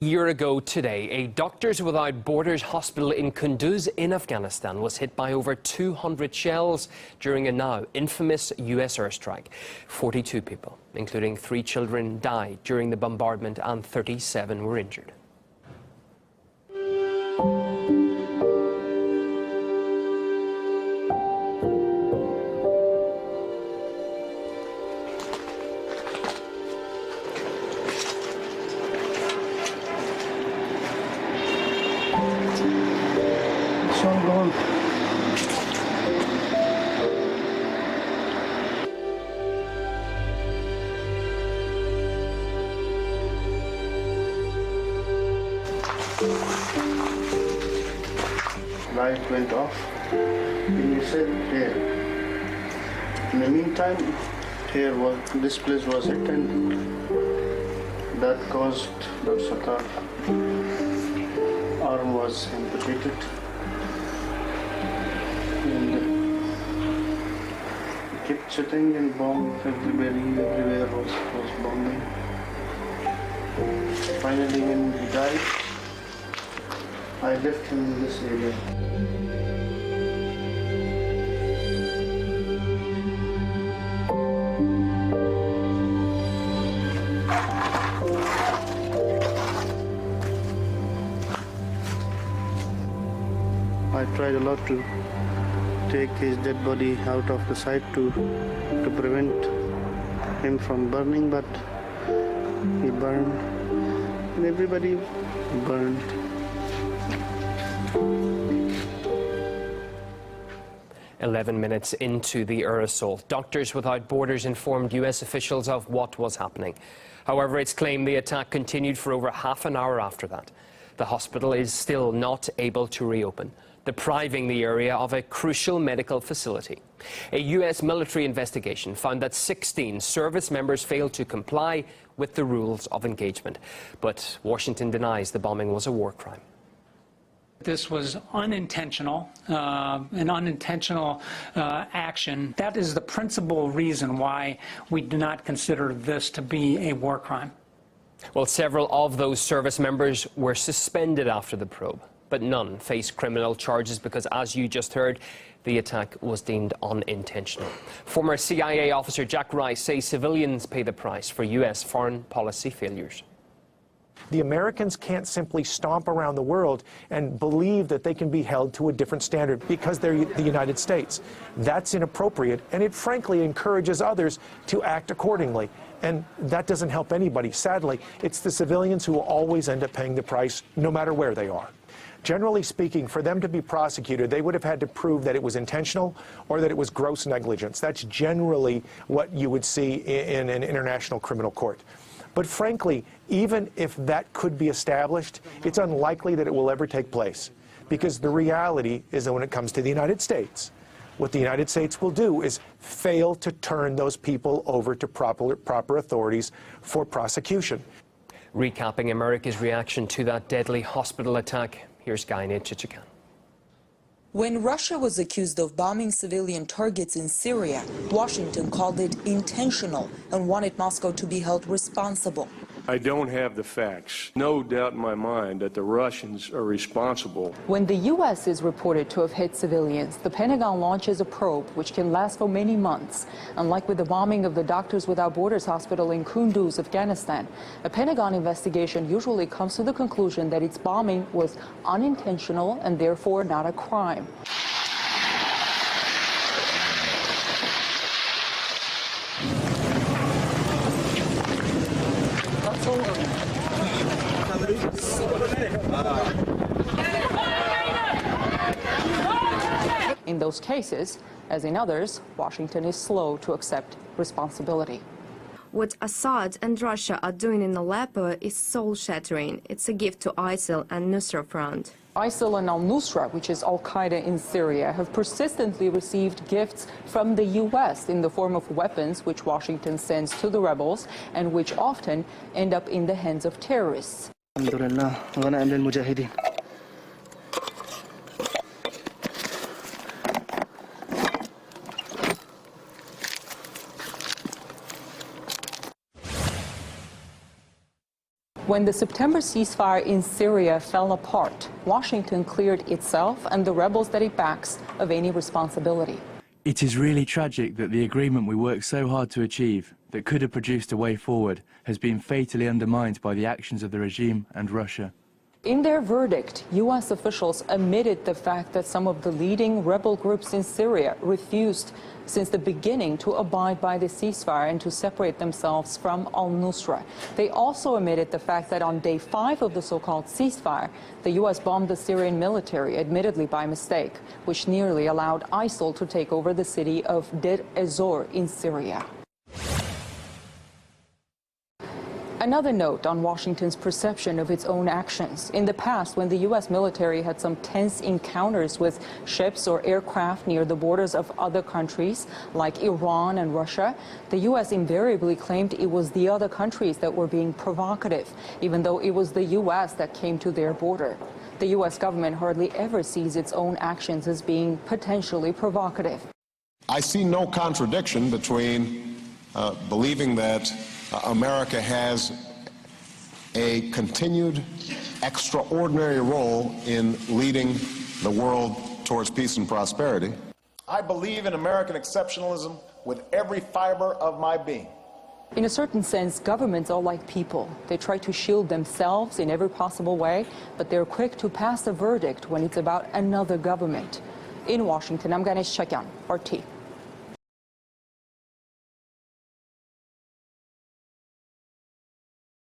A year ago today, a Doctors Without Borders hospital in Kunduz in Afghanistan was hit by over 200 shells during a now infamous US airstrike. 42 people, including 3 children, died during the bombardment and 37 were injured. Light went off, and you said here. In the meantime, this place was hit, and that caused Dr. Sattar's arm was amputated. And he kept sitting and bombing everywhere was bombing. Finally, when he died, I left him in this area. I tried a lot to take his dead body out of the site to prevent him from burning, but he burned, and everybody burned. "11 minutes into the air assault, Doctors Without Borders informed US officials of what was happening. However, it's claimed the attack continued for over half an hour after that. The hospital is still not able to reopen, depriving the area of a crucial medical facility. A US military investigation found that 16 service members failed to comply with the rules of engagement. But Washington denies the bombing was a war crime. This was unintentional, an unintentional action. That is the principal reason why we do not consider this to be a war crime. Well, several of those service members were suspended after the probe, but none face criminal charges because, as you just heard, the attack was deemed unintentional. Former CIA officer Jack Rice says civilians pay the price for US foreign policy failures. The Americans can't simply stomp around the world and believe that they can be held to a different standard because they're the United States. That's inappropriate, and it frankly encourages others to act accordingly. And that doesn't help anybody. Sadly, it's the civilians who will always end up paying the price, no matter where they are. Generally speaking, for them to be prosecuted, they would have had to prove that it was intentional or that it was gross negligence. That's generally what you would see in an international criminal court. But frankly, even if that could be established, it's unlikely that it will ever take place. Because the reality is that when it comes to the United States, what the United States will do is fail to turn those people over to proper authorities for prosecution. Recapping America's reaction to that deadly hospital attack, here's Meinie Nicolai. When Russia was accused of bombing civilian targets in Syria, Washington called it intentional and wanted Moscow to be held responsible. I don't have the facts. No doubt in my mind that the Russians are responsible. When the U.S. is reported to have hit civilians, the Pentagon launches a probe which can last for many months. Unlike with the bombing of the Doctors Without Borders hospital in Kunduz, Afghanistan, a Pentagon investigation usually comes to the conclusion that its bombing was unintentional and therefore not a crime. In those cases, as in others, Washington is slow to accept responsibility. What Assad and Russia are doing in Aleppo is soul-shattering. It's a gift to ISIL and Nusra Front. ISIL and al-Nusra, which is al-Qaeda in Syria, have persistently received gifts from the U.S. in the form of weapons which Washington sends to the rebels and which often end up in the hands of terrorists. When the September ceasefire in Syria fell apart, Washington cleared itself and the rebels that it backs of any responsibility. It is really tragic that the agreement we worked so hard to achieve, that could have produced a way forward, has been fatally undermined by the actions of the regime and Russia. In their verdict, U.S. officials admitted the fact that some of the leading rebel groups in Syria refused since the beginning to abide by the ceasefire and to separate themselves from al-Nusra. They also admitted the fact that on day 5 of the so-called ceasefire, the U.S. bombed the Syrian military, admittedly by mistake, which nearly allowed ISIL to take over the city of Deir ez-Zor in Syria. Another note on Washington's perception of its own actions. In the past, when the U.S. military had some tense encounters with ships or aircraft near the borders of other countries, like Iran and Russia, the U.S. invariably claimed it was the other countries that were being provocative, even though it was the U.S. that came to their border. The U.S. government hardly ever sees its own actions as being potentially provocative. I see no contradiction between believing that America has a continued extraordinary role in leading the world towards peace and prosperity. I believe in American exceptionalism with every fiber of my being. In a certain sense, governments are like people. They try to shield themselves in every possible way, but they're quick to pass a verdict when it's about another government. In Washington, I'm Ganesh Chakyan, RT.